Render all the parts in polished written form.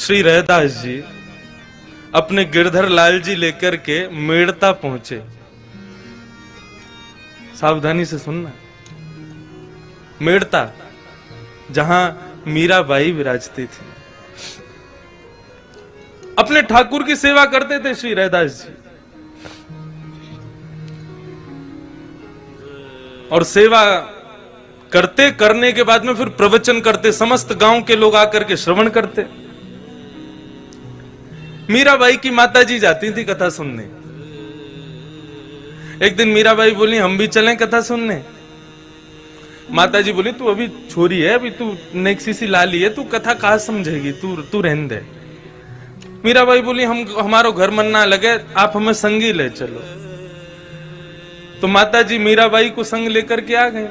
श्री रहदास जी अपने गिरधर लाल जी लेकर के मेड़ता पहुंचे। सावधानी से सुनना, मेड़ता जहां मीराबाई विराजती थी। अपने ठाकुर की सेवा करते थे श्री रहदास जी, और सेवा करने के बाद में फिर प्रवचन करते, समस्त गांव के लोग आकर के श्रवण करते। मीराबाई की माताजी जाती थी कथा सुनने। एक दिन मीराबाई बोली हम भी चलें कथा सुनने। माताजी बोली तू अभी छोरी है, अभी तू नेक्सी सी लाली है, तू कथा कहां समझेगी, तू रहने दे। मीराबाई बोली हमारो घर मन ना लगे, आप हमें संगी ले चलो। तो माताजी मीराबाई को संग लेकर के आ गए।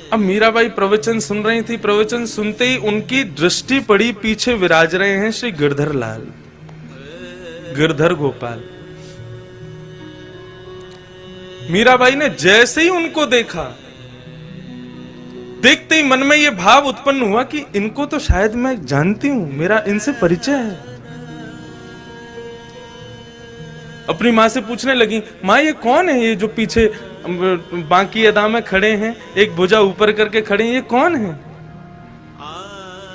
अब मीराबाई प्रवचन सुन रही थी। प्रवचन सुनते ही उनकी दृष्टि पड़ी, पीछे विराज रहे हैं श्री गिरधर लाल, गिरधर गोपाल। मीराबाई ने जैसे ही उनको देखा, देखते ही मन में यह भाव उत्पन्न हुआ कि इनको तो शायद मैं जानती हूं, मेरा इनसे परिचय है। अपनी माँ से पूछने लगी, माँ ये कौन है, ये जो पीछे बाकी अदा में खड़े हैं, एक भुजा ऊपर करके खड़े हैं, ये कौन है?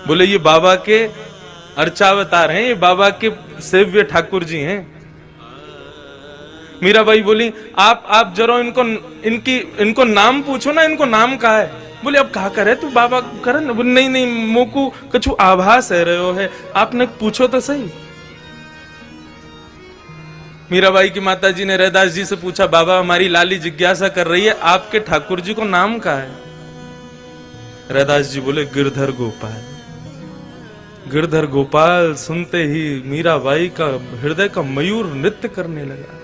बोले ये बाबा के अर्चावतार हैं, ये बाबा के सेव्य ठाकुर जी हैं। मीराबाई बोली आप जरा इनको नाम पूछो ना, इनको नाम कहा है? बोले अब कहा करे तू बाबा करे ना। बोले नहीं मोकू कछु आभास है रहे है, आपने पूछो तो सही। मीराबाई की माताजी ने रहदास जी से पूछा, बाबा हमारी लाली जिज्ञासा कर रही है, आपके ठाकुर जी को नाम क्या है? रहदास जी बोले गिरधर गोपाल। गिरधर गोपाल सुनते ही मीराबाई का हृदय का मयूर नृत्य करने लगा।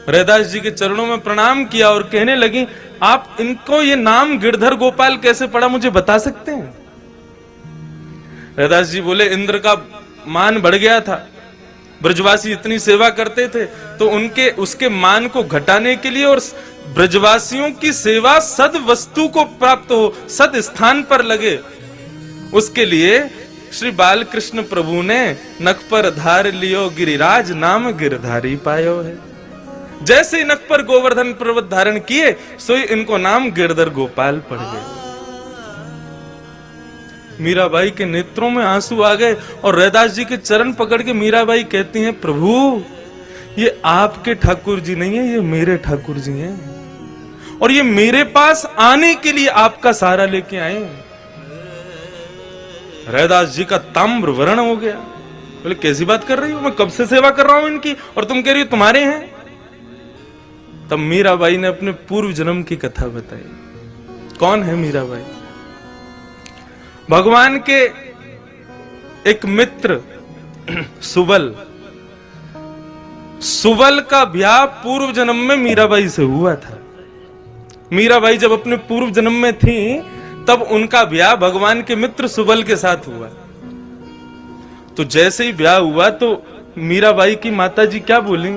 रहदास जी के चरणों में प्रणाम किया और कहने लगी, आप इनको ये नाम गिरधर गोपाल कैसे पड़ा, मुझे बता सकते हैं? रहदास जी बोले इंद्र का मान बढ़ गया था, ब्रजवासी इतनी सेवा करते थे, तो उसके मान को घटाने के लिए और ब्रजवासियों की सेवा सद वस्तु को प्राप्त हो, सद स्थान पर लगे, उसके लिए श्री बालकृष्ण प्रभु ने नख पर धार लियो गिरिराज, नाम गिरधारी पायो है। जैसे ही नख पर गोवर्धन पर्वत धारण किए, सो इनको नाम गिरधर गोपाल पड़ गए। मीराबाई के नेत्रों में आंसू आ गए और रहदास जी के चरण पकड़ के मीराबाई कहती हैं, प्रभु ये आपके ठाकुर जी नहीं है, ये मेरे ठाकुर जी हैं, और ये मेरे पास आने के लिए आपका सहारा लेके आए। रहदास जी का ताम्र वर्ण हो गया। बोले कैसी बात कर रही हो, मैं कब से सेवा कर रहा हूं इनकी, और तुम कह रही हो तुम्हारे हैं? तब मीराबाई ने अपने पूर्व जन्म की कथा बताई। कौन है मीराबाई? भगवान के एक मित्र सुबल का ब्याह पूर्व जन्म में मीराबाई से हुआ था। मीराबाई जब अपने पूर्व जन्म में थी, तब उनका ब्याह भगवान के मित्र सुबल के साथ हुआ। तो जैसे ही ब्याह हुआ तो मीराबाई की माताजी क्या बोली,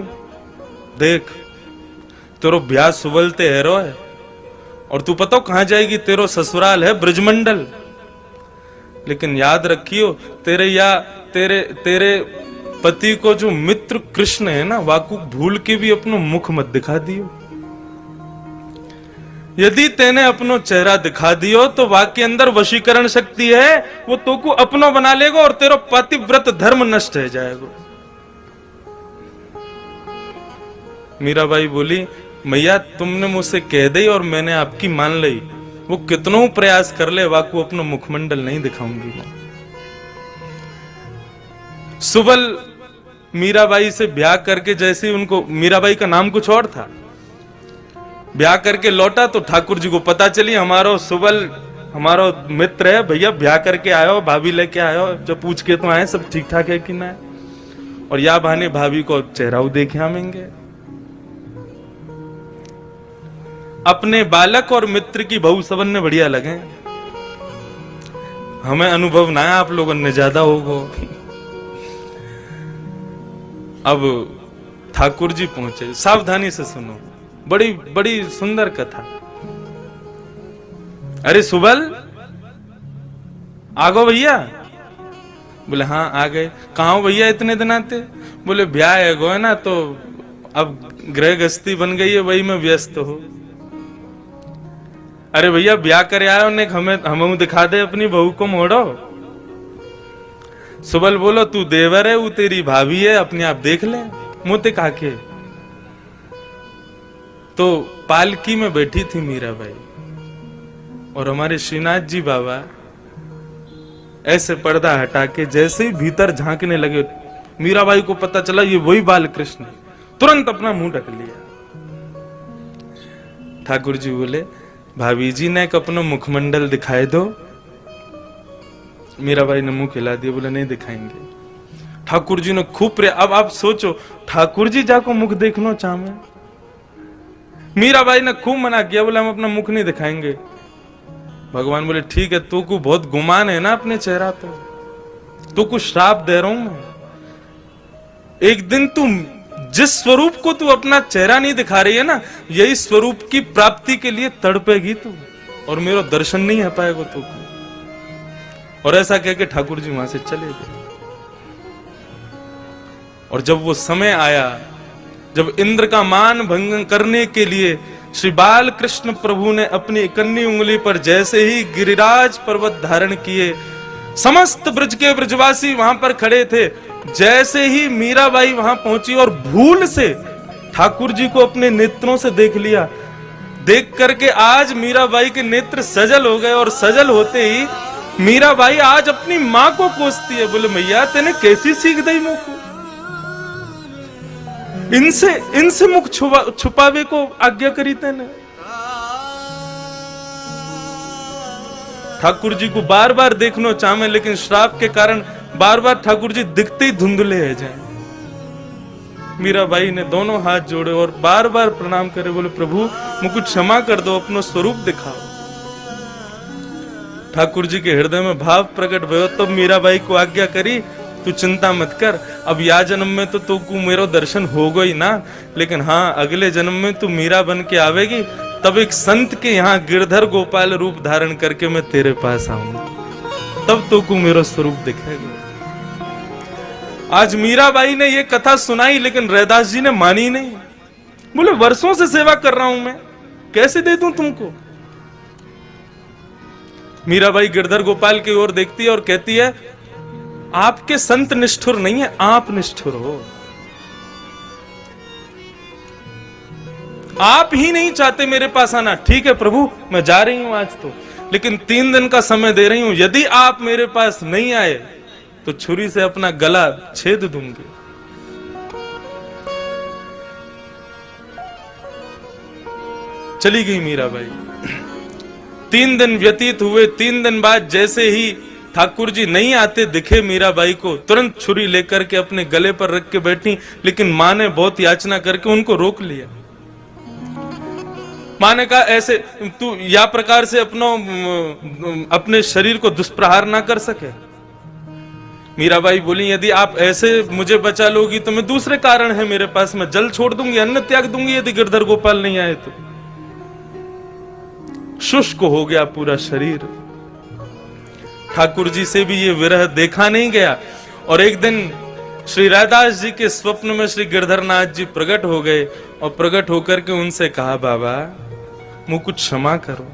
देख तेरो ब्याह सुबल ते हैरो है, और तू पता कहां जाएगी, तेरो ससुराल है ब्रजमंडल, लेकिन याद रखियो तेरे पति को जो मित्र कृष्ण है ना, वाकु भूल के भी अपनो मुख मत दिखा दियो। यदि तेने अपनो चेहरा दिखा दियो तो वाके अंदर वशीकरण शक्ति है, वो तो को अपनो बना लेगा और तेरा पतिव्रत धर्म नष्ट हो जाएगा। मीराबाई बोली, मैया तुमने मुझसे कह दी और मैंने आपकी मान ली, वो कितनों प्रयास कर ले वाकु अपना मुखमंडल नहीं दिखाऊंगी मैं। सुबल मीराबाई से ब्याह करके, जैसे उनको, मीराबाई का नाम कुछ और था, ब्याह करके लौटा तो ठाकुर जी को पता चली हमारो सुबल हमारो मित्र है, भैया ब्याह करके आयो, भाभी लेके आयो। जब पूछ के तो आए सब ठीक ठाक है कि ना, और या बहाने भाभी को चेहरा देखे आमेंगे। अपने बालक और मित्र की बहू सबन ने बढ़िया लगे, हमें अनुभव ना है, आप लोगों ने ज्यादा होगो। अब ठाकुर जी पहुंचे, सावधानी से सुनो, बड़ी बड़ी सुंदर कथा। अरे सुबल, आ गो भैया? बोले हाँ आ गए। कहाँ हो भैया इतने दिन आते? बोले ब्याह है गो है ना, तो अब गृह गृहस्थी बन गई है, वही में व्यस्त हो। अरे भैया ब्याह करे आयो ने, हमें दिखा दे अपनी बहू को मोड़ो। सुबल बोलो तू देवर है, वो तेरी भाभी है, अपने आप देख ले मोते काके। तो पालकी में बैठी थी मीराबाई और हमारे श्रीनाथ जी बाबा ऐसे पर्दा हटा के जैसे ही भीतर झांकने लगे, मीराबाई को पता चला ये वही बाल कृष्ण, तुरंत अपना मुंह ढक लिया। ठाकुर जी बोले भाभी जी ने एक अपना मुखमंडल दिखाए दो। मीराबाई ने मुंह खिला दिया, बोले नहीं दिखाएंगे। ठाकुर जी ने खूब अब आप सोचो, ठाकुर जी जाको मुख देखना चाहे। मीराबाई ने खूब मना किया, बोले हम अपना मुख नहीं दिखाएंगे। भगवान बोले ठीक है, तू को बहुत गुमान है ना अपने चेहरा पे, तू को श्राप दे रहा हूं मैं। एक दिन तू जिस स्वरूप को तू अपना चेहरा नहीं दिखा रही है ना, यही स्वरूप की प्राप्ति के लिए तड़पेगी तू, और मेरा दर्शन नहीं आ पाएगा तू को। और ऐसा कह के ठाकुर जी वहां से चले गए। और जब वो समय आया, जब इंद्र का मान भंग करने के लिए श्री बाल कृष्ण प्रभु ने अपनी इकन्नी उंगली पर जैसे ही गिरिराज पर्वत धारण किए, समस्त ब्रज के ब्रजवासी वहां पर खड़े थे। जैसे ही मीराबाई वहां पहुंची और भूल से ठाकुर जी को अपने नेत्रों से देख लिया, देख करके आज मीराबाई के नेत्र सजल हो गए। और सजल होते ही मीराबाई आज अपनी मां को कोसती है, बोले मैया तेने कैसी सीख दी मुख को, इनसे मुख छुपावे को आज्ञा करी तेने। ठाकुर जी को बार बार देखना चाहे, लेकिन श्राप के कारण बार बार ठाकुर जी दिखते ही धुंधले है जाए। मीराबाई ने दोनों हाथ जोड़े और बार बार प्रणाम करे, बोले प्रभु मुझको क्षमा कर दो, अपना स्वरूप दिखाओ। ठाकुर जी के हृदय में भाव प्रकट भयो, तो मीराबाई को आज्ञा करी तू चिंता मत कर, अब या जन्म में तो तू को मेरो दर्शन होगा ही ना, लेकिन हाँ अगले जन्म में तू मीरा बन के आवेगी, तब एक संत के यहाँ गिरधर गोपाल रूप धारण करके मैं तेरे पास आऊंगा, तब तो को मेरा स्वरूप दिखेगा। आज मीराबाई ने ये कथा सुनाई, लेकिन रैदास जी ने मानी नहीं। बोले वर्षों से सेवा कर रहा हूं मैं, कैसे दे दूं तुमको। मीराबाई गिरधर गोपाल की ओर देखती है और कहती है आपके संत निष्ठुर नहीं है, आप निष्ठुर हो। आप ही नहीं चाहते मेरे पास आना। ठीक है प्रभु मैं जा रही हूं आज तो, लेकिन 3 दिन का समय दे रही हूं, यदि आप मेरे पास नहीं आए तो छुरी से अपना गला छेद दूंगी। चली गई मीराबाई। 3 दिन व्यतीत हुए। 3 दिन बाद जैसे ही ठाकुर जी नहीं आते दिखे मीराबाई को, तुरंत छुरी लेकर के अपने गले पर रख के बैठी, लेकिन मां ने बहुत याचना करके उनको रोक लिया। मां ने कहा ऐसे तू या प्रकार से अपने शरीर को दुष्प्रहार ना कर सके। मीराबाई बोली यदि आप ऐसे मुझे बचा लोगी तो मैं दूसरे कारण है मेरे पास, मैं जल छोड़ दूंगी, अन्न त्याग दूंगी यदि गिरधर गोपाल नहीं आए तो। शुष्क हो गया पूरा शरीर। ठाकुर जी से भी ये विरह देखा नहीं गया। और एक दिन श्री रैदास जी के स्वप्न में श्री गिरधरनाथ जी प्रकट हो गए और प्रकट होकर के उनसे कहा बाबा मुझको क्षमा करो,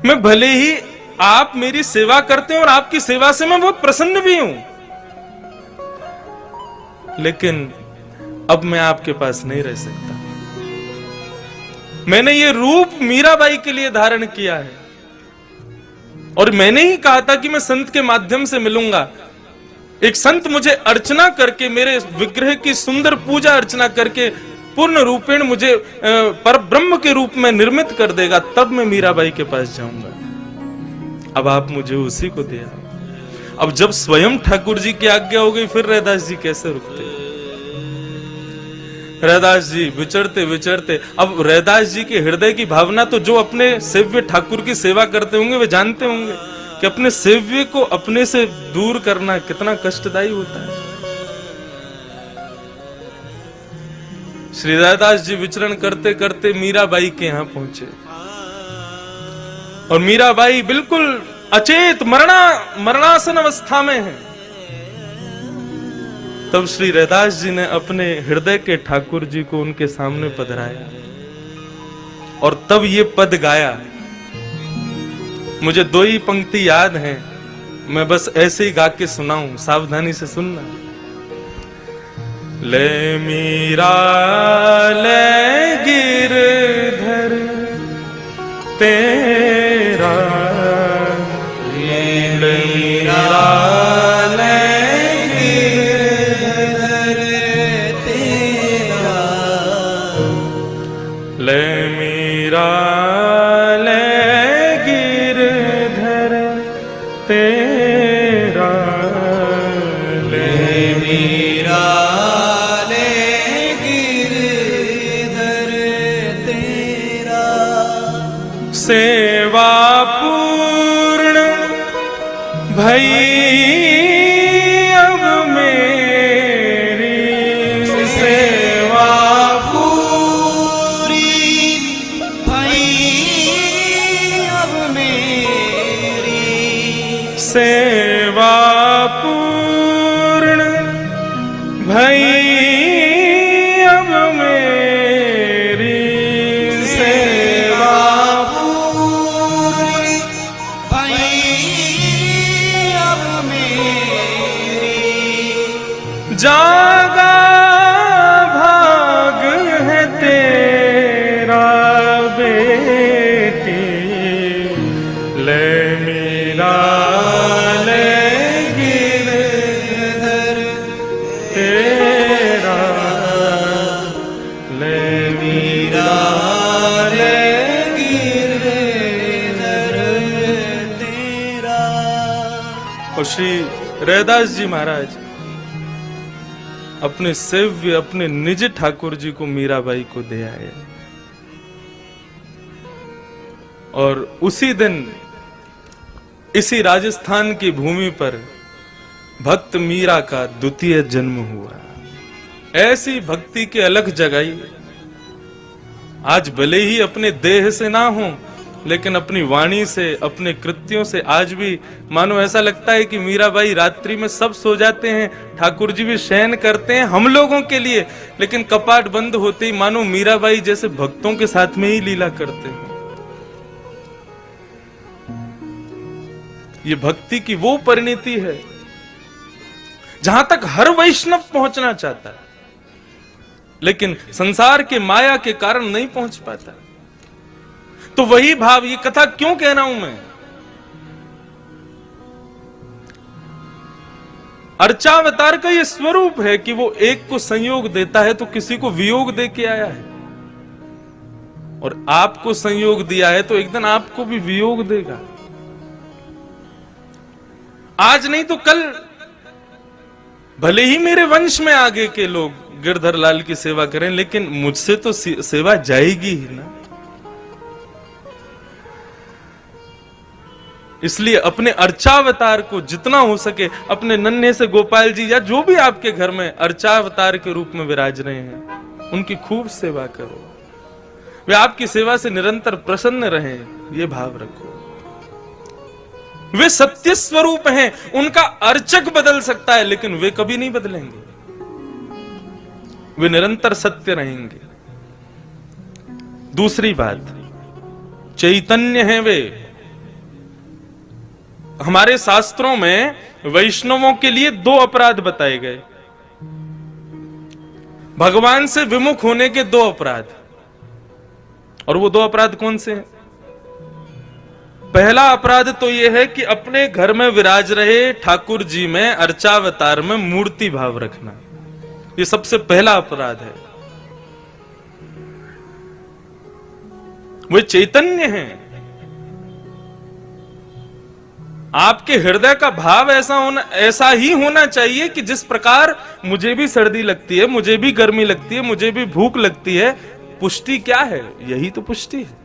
मैं भले ही आप मेरी सेवा करते हैं और आपकी सेवा से मैं बहुत प्रसन्न भी हूं, लेकिन अब मैं आपके पास नहीं रह सकता। मैंने ये रूप मीराबाई के लिए धारण किया है और मैंने ही कहा था कि मैं संत के माध्यम से मिलूंगा। एक संत मुझे अर्चना करके, मेरे विग्रह की सुंदर पूजा अर्चना करके पूर्ण रूपेण मुझे पर ब्रह्म के रूप में निर्मित कर देगा, तब मैं मीराबाई के पास जाऊंगा। अब आप मुझे उसी को दिया। अब जब स्वयं ठाकुर जी की आज्ञा हो गई, फिर रैदास जी कैसे रुकते। रैदास जी विचरते विचरते, अब रैदास जी के हृदय की भावना तो जो अपने सेव्य ठाकुर की सेवा करते होंगे वे जानते होंगे कि अपने सेव्य को अपने से दूर करना कितना कष्टदायी होता है। श्री रैदास जी विचरण करते करते मीराबाई के यहां पहुंचे और मीराबाई बिल्कुल अचेत मरणासन अवस्था में है। तब श्री रैदास जी ने अपने हृदय के ठाकुर जी को उनके सामने पधराया और तब ये पद गाया। मुझे 2 ही पंक्ति याद हैं, मैं बस ऐसे ही गा के सुनाऊं, सावधानी से सुनना। ले मीरा ले गिरधर तेरा, ले मीरा ले मीरा ले गिरधर तेरा, ले मीरा ले गिरधर तेरा, सेवा पूर्ण भई अब मेरी, सेवा सेवा पूर्ण भई अब मेरी, सेवा पूरी भई अब मेरी, जागा भाग है तेरा बेटी, ले मीरा और श्री रैदास जी महाराज अपने सेव्य अपने निज ठाकुर जी को मीराबाई को दे आए। और उसी दिन इसी राजस्थान की भूमि पर भक्त मीरा का द्वितीय जन्म हुआ। ऐसी भक्ति के अलग जगाई। आज भले ही अपने देह से ना हो, लेकिन अपनी वाणी से, अपने कृत्यों से आज भी मानो ऐसा लगता है कि मीराबाई रात्रि में सब सो जाते हैं, ठाकुर जी भी शयन करते हैं हम लोगों के लिए, लेकिन कपाट बंद होते ही मानो मीराबाई जैसे भक्तों के साथ में ही लीला करते हैं। ये भक्ति की वो परिणति है जहां तक हर वैष्णव पहुंचना चाहता है, लेकिन संसार के माया के कारण नहीं पहुंच पाता। तो वही भाव, ये कथा क्यों कह रहा हूं मैं, अर्चावतार का ये स्वरूप है कि वो एक को संयोग देता है तो किसी को वियोग दे के आया है, और आपको संयोग दिया है तो एक दिन आपको भी वियोग देगा। आज नहीं तो कल भले ही मेरे वंश में आगे के लोग गिरधर लाल की सेवा करें, लेकिन मुझसे तो सेवा जाएगी ही ना। इसलिए अपने अर्चावतार को जितना हो सके, अपने नन्हे से गोपाल जी या जो भी आपके घर में अर्चावतार के रूप में विराज रहे हैं, उनकी खूब सेवा करो। वे आपकी सेवा से निरंतर प्रसन्न रहें, ये भाव रखो। वे सत्य स्वरूप हैं, उनका अर्चक बदल सकता है लेकिन वे कभी नहीं बदलेंगे, वे निरंतर सत्य रहेंगे। दूसरी बात, चैतन्य हैं वे। हमारे शास्त्रों में वैष्णवों के लिए 2 अपराध बताए गए, भगवान से विमुख होने के 2 अपराध। और वो 2 अपराध कौन से हैं? पहला अपराध तो यह है कि अपने घर में विराज रहे ठाकुर जी में अर्चावतार में मूर्ति भाव रखना, ये सबसे पहला अपराध है। वे चैतन्य हैं। आपके हृदय का भाव ऐसा ही होना चाहिए कि जिस प्रकार मुझे भी सर्दी लगती है, मुझे भी गर्मी लगती है, मुझे भी भूख लगती है, पुष्टि क्या है? यही तो पुष्टि है।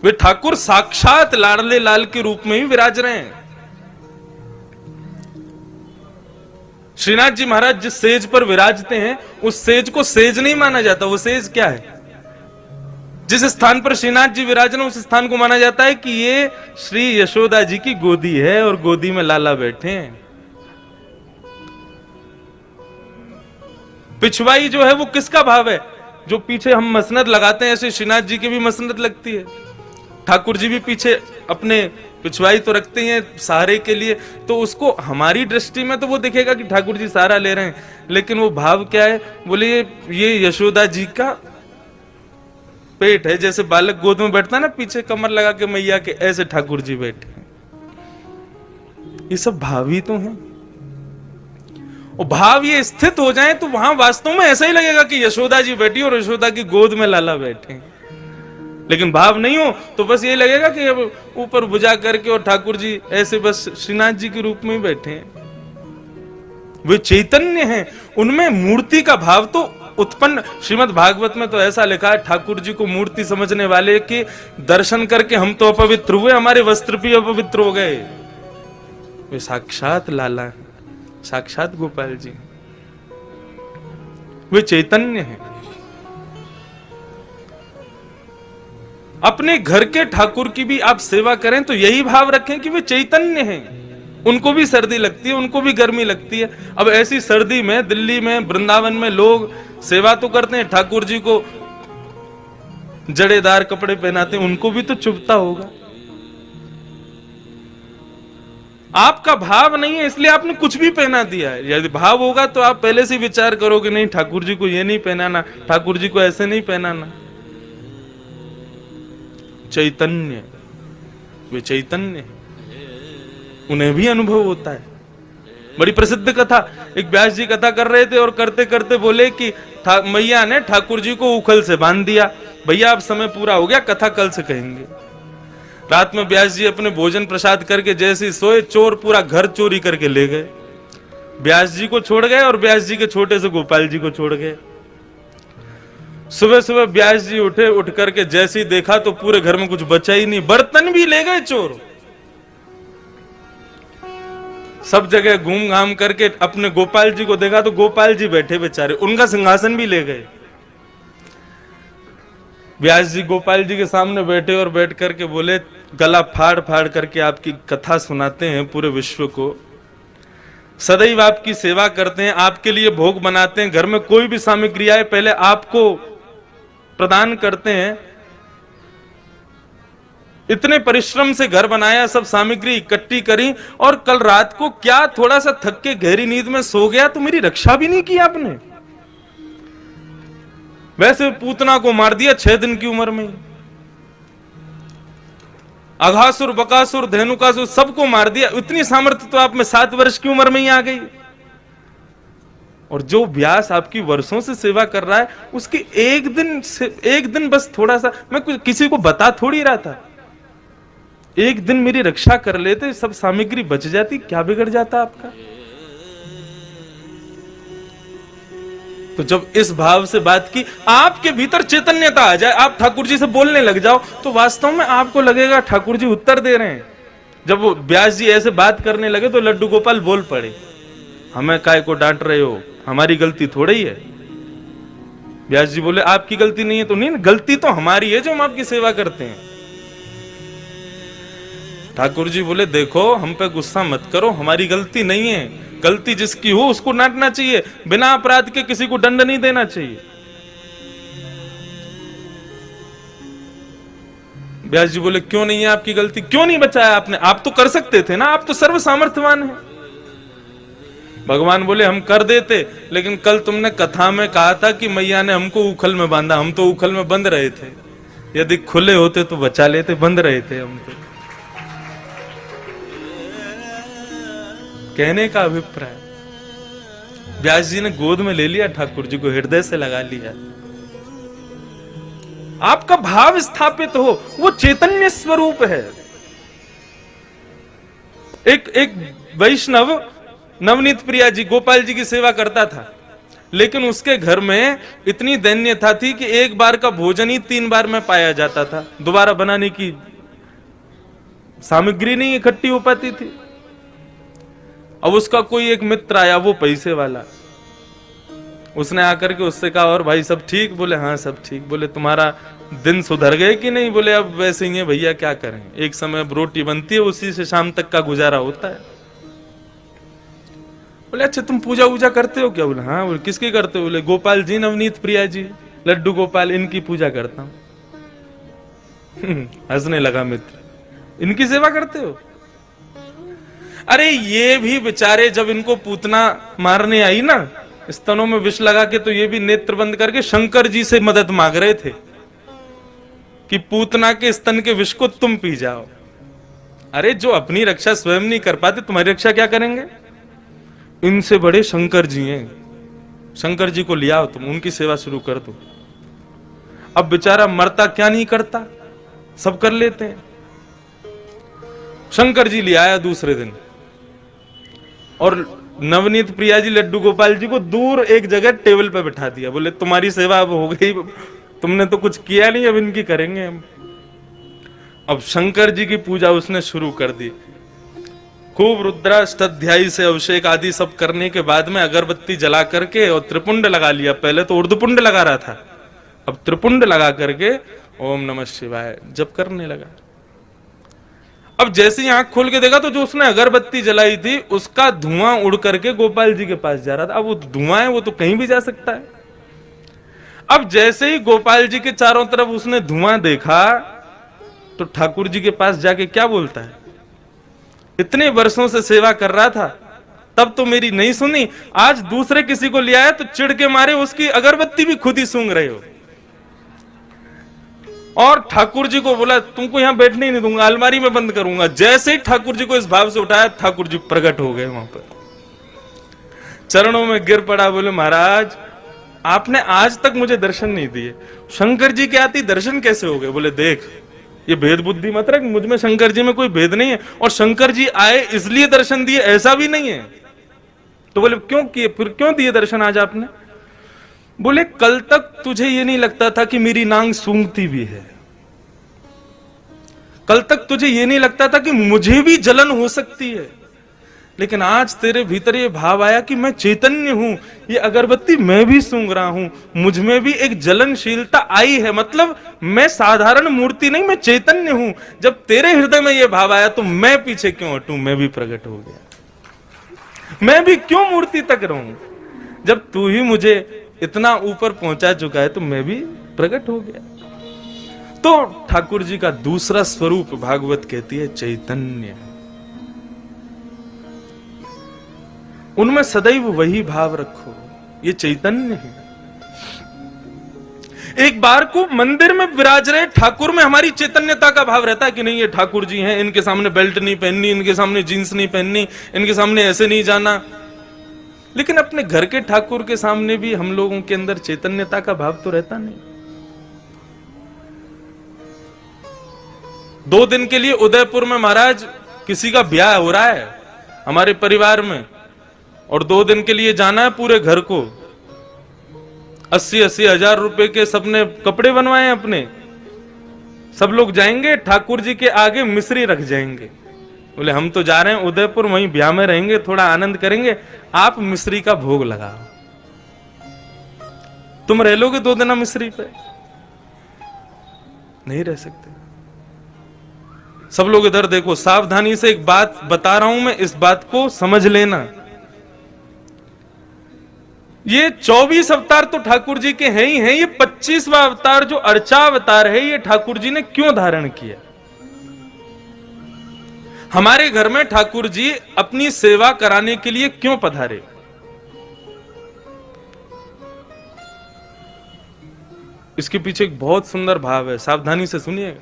वे ठाकुर साक्षात लाडले लाल के रूप में ही विराज रहे हैं। श्रीनाथ जी महाराज जिस सेज पर विराजते हैं, उस सेज को सेज नहीं माना जाता। वो सेज क्या है? जिस स्थान पर श्रीनाथ जी विराजन उस स्थान को माना जाता है कि ये श्री यशोदा जी की गोदी है और गोदी में लाला बैठे हैं। पिछवाई जो है वो किसका भाव है? जो पीछे हम मसनद लगाते हैं, ऐसे श्रीनाथ जी की भी मसनद लगती है। ठाकुर जी भी पीछे अपने पिछवाई तो रखते हैं सहारे के लिए, तो उसको हमारी दृष्टि में तो वो दिखेगा कि ठाकुर जी सहारा ले रहे हैं, लेकिन वो भाव क्या है? बोले ये यशोदा जी का पेट है। जैसे बालक गोद में बैठता है ना, पीछे कमर लगा के मैया के, ऐसे ठाकुर जी बैठे हैं। ये सब भाव ही तो हैं। और भाव ये स्थित हो जाए तो वहां वास्तव में ऐसा ही लगेगा कि यशोदा जी बैठी और यशोदा की गोद में लाला बैठे। लेकिन भाव नहीं हो तो बस ये लगेगा कि अब ऊपर भुजा करके और ठाकुर जी ऐसे बस श्रीनाथ जी के रूप में बैठे हैं। वे चैतन्य हैं, उनमें मूर्ति का भाव तो उत्पन्न। श्रीमद् भागवत में तो ऐसा लिखा है, ठाकुर जी को मूर्ति समझने वाले के दर्शन करके हम तो अपवित्र हुए, हमारे वस्त्र भी अपवित्र हो गए। वे साक्षात लाला हैं, साक्षात गोपाल जी, वे चैतन्य हैं। अपने घर के ठाकुर की भी आप सेवा करें तो यही भाव रखें कि वे चैतन्य हैं। उनको भी सर्दी लगती है, उनको भी गर्मी लगती है। अब ऐसी सर्दी में दिल्ली में, वृंदावन में लोग सेवा तो करते हैं, ठाकुर जी को जड़ेदार कपड़े पहनाते हैं, उनको भी तो चुभता होगा। आपका भाव नहीं है इसलिए आपने कुछ भी पहना दिया है। यदि भाव होगा तो आप पहले से विचार करोगे, नहीं ठाकुर जी को ये नहीं पहनाना, ठाकुर जी को ऐसे नहीं पहनाना। चैतन्य, वे चैतन्य हैं, उन्हें भी अनुभव होता है। बड़ी प्रसिद्ध कथा, एक व्यास जी कथा कर रहे थे और करते करते बोले कि मैया ने ठाकुर जी को उखल से बांध दिया, भैया अब समय पूरा हो गया, कथा कल से कहेंगे। रात में व्यास जी अपने भोजन प्रसाद करके जैसे सोए, चोर पूरा घर चोरी करके ले गए। व्यास जी को छोड़ गए और व्यास जी के छोटे से गोपाल जी को छोड़ गए। सुबह सुबह व्यास जी उठे, उठ करके जैसे ही देखा तो पूरे घर में कुछ बचा ही नहीं, बर्तन भी ले गए चोर। सब जगह घूम घाम करके अपने गोपाल जी को देखा तो गोपाल जी बैठे बेचारे, उनका सिंहासन भी ले गए। व्यास जी गोपाल जी के सामने बैठे और बैठ करके बोले, गला फाड़ फाड़ करके आपकी कथा सुनाते हैं पूरे विश्व को, सदैव आपकी सेवा करते हैं, आपके लिए भोग बनाते हैं, घर में कोई भी सामग्री आए पहले आपको प्रदान करते हैं। इतने परिश्रम से घर बनाया, सब सामग्री इकट्ठी करी, और कल रात को क्या थोड़ा सा थक के गहरी नींद में सो गया तो मेरी रक्षा भी नहीं की आपने। वैसे पूतना को मार दिया 6 दिन की उम्र में, अघासुर, बकासुर, धेनुकासुर सबको मार दिया। इतनी सामर्थ्य तो आप में 7 वर्ष की उम्र में ही आ गई। और जो व्यास आपकी वर्षों से सेवा कर रहा है, उसकी एक दिन बस थोड़ा सा, मैं किसी को बता थोड़ी रहा था, एक दिन मेरी रक्षा कर लेते, सब सामग्री बच जाती, क्या बिगड़ जाता आपका। तो जब इस भाव से बात की, आपके भीतर चैतन्यता आ जाए, आप ठाकुर जी से बोलने लग जाओ, तो वास्तव में आपको लगेगा ठाकुर जी उत्तर दे रहे हैं। जब वो व्यास जी ऐसे बात करने लगे तो लड्डू गोपाल बोल पड़े, हमें काय को डांट रहे हो, हमारी गलती थोड़ी है। व्यास जी बोले, आपकी गलती नहीं है तो नहीं, गलती तो हमारी है जो हम आपकी सेवा करते हैं। ठाकुर जी बोले, देखो हम पे गुस्सा मत करो, हमारी गलती नहीं है, गलती जिसकी हो उसको डांटना चाहिए, बिना अपराध के किसी को दंड नहीं देना चाहिए। व्यास जी बोले, क्यों नहीं है आपकी गलती, क्यों नहीं बचाया आपने, आप तो कर सकते थे ना, आप तो सर्व सामर्थ्यवान हैं। भगवान बोले, हम कर देते, लेकिन कल तुमने कथा में कहा था कि मैया ने हमको उखल में बांधा, हम तो उखल में बंद रहे थे, यदि खुले होते तो बचा लेते, बंद रहे थे हम तो। कहने का अभिप्राय, व्यास जी ने गोद में ले लिया ठाकुर जी को, हृदय से लगा लिया। आपका भाव स्थापित हो, वो चैतन्य स्वरूप है। एक वैष्णव नवनीत प्रिया जी गोपाल जी की सेवा करता था, लेकिन उसके घर में इतनी दैन्यता थी कि एक बार का भोजन ही 3 बार में पाया जाता था, दोबारा बनाने की सामग्री नहीं इकट्ठी हो पाती थी। अब उसका कोई एक मित्र आया, वो पैसे वाला, उसने आकर के उससे कहा, और भाई सब ठीक? बोले हाँ सब ठीक। बोले तुम्हारा दिन सुधर गए कि नहीं? बोले अब वैसे ही है भैया, क्या करें, एक समय अब रोटी बनती है, उसी से शाम तक का गुजारा होता है। बोले अच्छा तुम पूजा वूजा करते हो क्या? बोले हाँ। बोले किसकी करते हो? बोले गोपाल जी, नवनीत प्रिया जी, लड्डू गोपाल, इनकी पूजा करता हूं। हंसने लगा मित्र, इनकी सेवा करते हो? अरे ये भी बेचारे जब इनको पूतना मारने आई ना, स्तनों में विष लगा के, तो ये भी नेत्र बंद करके शंकर जी से मदद मांग रहे थे कि पूतना के स्तन के विष को तुम पी जाओ। अरे जो अपनी रक्षा स्वयं नहीं कर पाते, तुम्हारी रक्षा क्या करेंगे? इनसे बड़े शंकर जी हैं, शंकर जी को लियाओ, तुम उनकी सेवा शुरू कर दो। अब बेचारा मरता क्या नहीं करता, सब कर लेते हैं। शंकर जी ले आया दूसरे दिन, और नवनीत प्रिया जी, लड्डू गोपाल जी को दूर एक जगह टेबल पे बिठा दिया। बोले तुम्हारी सेवा अब हो गई, तुमने तो कुछ किया नहीं, अब इनकी करेंगे हम। अब शंकर जी की पूजा उसने शुरू कर दी। खूब रुद्राष्टाध्यायी से अभिषेक आदि सब करने के बाद में अगरबत्ती जला करके और त्रिपुंड लगा लिया। पहले तो ऊर्ध्वपुंड लगा रहा था, अब त्रिपुंड लगा करके ओम नमः शिवाय जप करने लगा। अब जैसे ही आंख खोल के देखा तो जो उसने अगरबत्ती जलाई थी उसका धुआं उड़ करके गोपाल जी के पास जा रहा था। अब वो धुआं है, वो तो कहीं भी जा सकता है। अब जैसे ही गोपाल जी के चारों तरफ उसने धुआं देखा तो ठाकुर जी के पास जाके क्या बोलता है, इतने वर्षों से सेवा कर रहा था, तब तो मेरी नहीं सुनी, आज दूसरे किसी को ले आया तो चिढ़ के मारे उसकी अगरबत्ती भी खुद ही सूंघ रहे हो। और ठाकुर जी को बोला तुमको यहां बैठने ही नहीं दूंगा, अलमारी में बंद करूंगा। जैसे ही ठाकुर जी को इस भाव से उठाया, ठाकुर जी प्रकट हो गए वहां पर, चरणों में गिर पड़ा। बोले महाराज आपने आज तक मुझे दर्शन नहीं दिए, शंकर जी के आती दर्शन कैसे हो गए? बोले देख ये भेद बुद्धि मत रख, मुझ में शंकर जी में कोई भेद नहीं है, और शंकर जी आए इसलिए दर्शन दिए ऐसा भी नहीं है। तो बोले क्यों किए, फिर क्यों दिए दर्शन आज आपने? बोले कल तक तुझे ये नहीं लगता था कि मेरी नांग सूंघती भी है, कल तक तुझे ये नहीं लगता था कि मुझे भी जलन हो सकती है, लेकिन आज तेरे भीतर ये भाव आया कि मैं चैतन्य हूं, ये अगरबत्ती मैं भी सूंघ रहा हूं, मुझ में भी एक जलनशीलता आई है, मतलब मैं साधारण मूर्ति नहीं, मैं चैतन्य हूं। जब तेरे हृदय में ये भाव आया तो मैं पीछे क्यों हटूं, मैं भी प्रकट हो गया, मैं भी क्यों मूर्ति तक रहूं? जब तू ही मुझे इतना ऊपर पहुंचा चुका है तो मैं भी प्रकट हो गया। तो ठाकुर जी का दूसरा स्वरूप भागवत कहती है चैतन्य। उनमें सदैव वही भाव रखो, ये चैतन्य है। एक बार को मंदिर में विराज रहे ठाकुर में हमारी चैतन्यता का भाव रहता है कि नहीं ये ठाकुर जी हैं, इनके सामने बेल्ट नहीं पहननी, इनके सामने जींस नहीं पहननी, इनके सामने ऐसे नहीं जाना। लेकिन अपने घर के ठाकुर के सामने भी हम लोगों के अंदर चैतन्यता का भाव तो रहता नहीं। 2 दिन के लिए उदयपुर में महाराज किसी का ब्याह हो रहा है हमारे परिवार में, और 2 दिन के लिए जाना है पूरे घर को। 80-80 हजार रुपए के सबने कपड़े बनवाए अपने, सब लोग जाएंगे ठाकुर जी के आगे मिश्री रख जाएंगे। बोले हम तो जा रहे हैं उदयपुर, वहीं ब्याह में रहेंगे, थोड़ा आनंद करेंगे, आप मिश्री का भोग लगाओ। तुम रह लोगे 2 दिन मिश्री पे? नहीं रह सकते। सब लोग इधर देखो, सावधानी से एक बात बता रहा हूं मैं, इस बात को समझ लेना। ये 24 अवतार तो ठाकुर जी के हैं ही हैं, ये 25वां अवतार जो अर्चा अवतार है, ये ठाकुर जी ने क्यों धारण किया? हमारे घर में ठाकुर जी अपनी सेवा कराने के लिए क्यों पधारे? इसके पीछे एक बहुत सुंदर भाव है, सावधानी से सुनिएगा।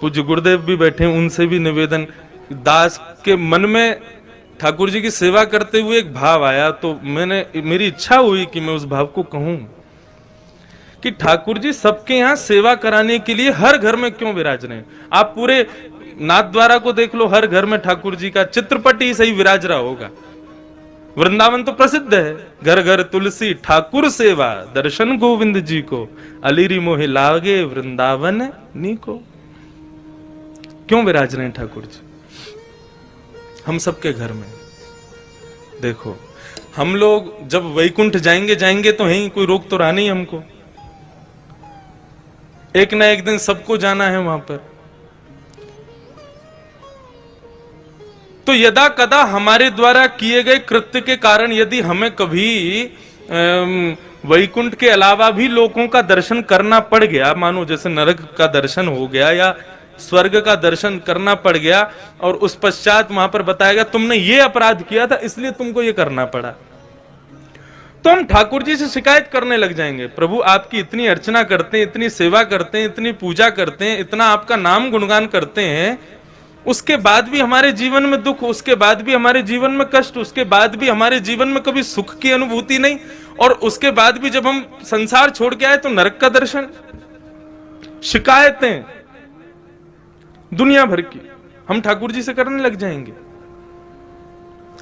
पूज्य गुरुदेव भी बैठे, उनसे भी निवेदन, दास के मन में ठाकुर जी की सेवा करते हुए एक भाव आया, तो मेरी इच्छा हुई कि मैं उस भाव को कहूं कि ठाकुर जी सबके यहां सेवा कराने के लिए हर घर में क्यों विराज रहे हैं। आप पूरे नाथद्वारा को देख लो, हर घर में ठाकुर जी का चित्रपट ही सही विराज रहा होगा। वृंदावन तो प्रसिद्ध है, घर घर तुलसी ठाकुर सेवा, दर्शन गोविंद जी को, अलीरी मोहे लागे वृंदावन नी को। क्यों विराज रहे हैं ठाकुर जी हम सबके घर में? देखो, हम लोग जब वैकुंठ जाएंगे तो हैं, कोई रोक तो रहा नहीं हमको, एक ना एक दिन सबको जाना है वहां पर। तो यदा कदा हमारे द्वारा किए गए कृत्य के कारण यदि हमें कभी वैकुंठ के अलावा भी लोगों का दर्शन करना पड़ गया, मानो जैसे नरक का दर्शन हो गया या स्वर्ग का दर्शन करना पड़ गया, और उस पश्चात वहां पर बताया गया तुमने ये अपराध किया था इसलिए तुमको ये करना पड़ा, तो हम ठाकुर जी से शिकायत करने लग जाएंगे, प्रभु आपकी इतनी अर्चना करते हैं, इतनी सेवा करते हैं, इतनी पूजा करते हैं, इतना आपका नाम गुणगान करते हैं, उसके बाद भी हमारे जीवन में दुख, उसके बाद भी हमारे जीवन में कष्ट, उसके बाद भी हमारे जीवन में कभी सुख की अनुभूति नहीं, और उसके बाद भी जब हम संसार छोड़ के आए तो नरक का दर्शन। शिकायतें दुनिया भर की हम ठाकुर जी से करने लग जाएंगे।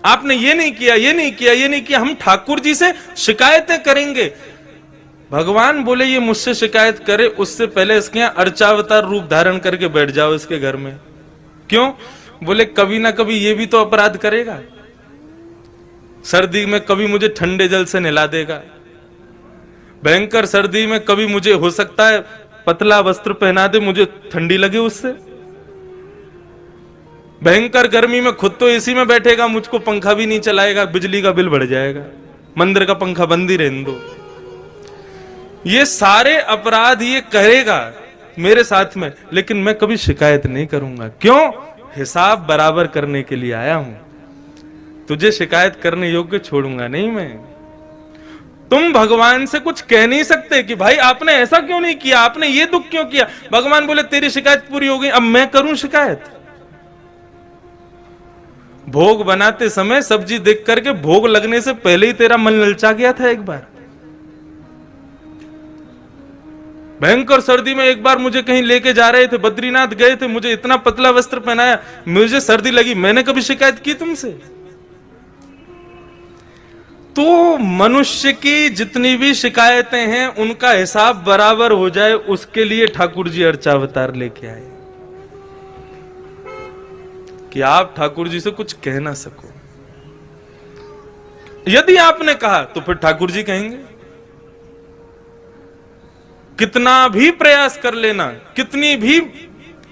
आपने ये नहीं किया, ये नहीं किया, ये नहीं किया, हम ठाकुर जी से शिकायतें करेंगे। भगवान बोले ये मुझसे शिकायत करे उससे पहले इसके यहां अर्चावतार रूप धारण करके बैठ जाओ इसके घर में। क्यों? बोले कभी ना कभी ये भी तो अपराध करेगा, सर्दी में कभी मुझे ठंडे जल से नहला देगा, भयंकर सर्दी में कभी मुझे हो सकता है पतला वस्त्र पहना दे, मुझे ठंडी लगे उससे, भयंकर गर्मी में खुद तो एसी में बैठेगा, मुझको पंखा भी नहीं चलाएगा, बिजली का बिल बढ़ जाएगा, मंदिर का पंखा बंद ही रहने दो। ये सारे अपराध ये करेगा मेरे साथ में, लेकिन मैं कभी शिकायत नहीं करूंगा। क्यों? हिसाब बराबर करने के लिए आया हूं, तुझे शिकायत करने योग्य छोड़ूंगा नहीं मैं। तुम भगवान से कुछ कह नहीं सकते कि भाई आपने ऐसा क्यों नहीं किया, आपने ये दुख क्यों किया। भगवान बोले तेरी शिकायत पूरी हो गई, अब मैं करूं शिकायत। भोग बनाते समय सब्जी देख करके भोग लगने से पहले ही तेरा मन ललचा गया था। एक बार भयंकर सर्दी में एक बार मुझे कहीं लेके जा रहे थे, बद्रीनाथ गए थे, मुझे इतना पतला वस्त्र पहनाया, मुझे सर्दी लगी, मैंने कभी शिकायत की तुमसे? तो मनुष्य की जितनी भी शिकायतें हैं उनका हिसाब बराबर हो जाए, उसके लिए ठाकुर जी अर्चावतार लेके आए कि आप ठाकुर जी से कुछ कह ना सको। यदि आपने कहा तो फिर ठाकुर जी कहेंगे। कितना भी प्रयास कर लेना, कितनी भी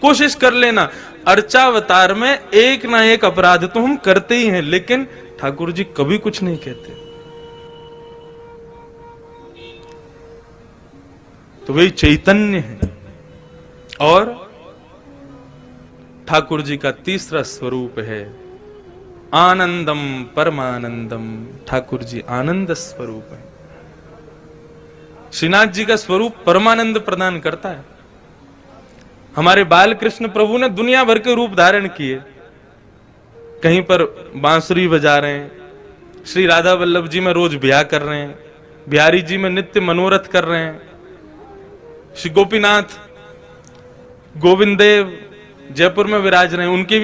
कोशिश कर लेना, अर्चावतार में एक ना एक अपराध तो हम करते ही हैं, लेकिन ठाकुर जी कभी कुछ नहीं कहते। तो वही चैतन्य है। और ठाकुर जी का तीसरा स्वरूप है आनंदम परमानंदम। ठाकुर जी आनंद स्वरूप है। श्रीनाथ जी का स्वरूप परमानंद प्रदान करता है। हमारे बाल कृष्ण प्रभु ने दुनिया भर के रूप धारण किए, कहीं पर बांसुरी बजा रहे हैं, श्री राधा वल्लभ जी में रोज ब्याह कर रहे हैं, बिहारी जी में नित्य मनोरथ कर रहे हैं, श्री गोपीनाथ गोविंद देव जयपुर में विराज रहे हैं, उनके भी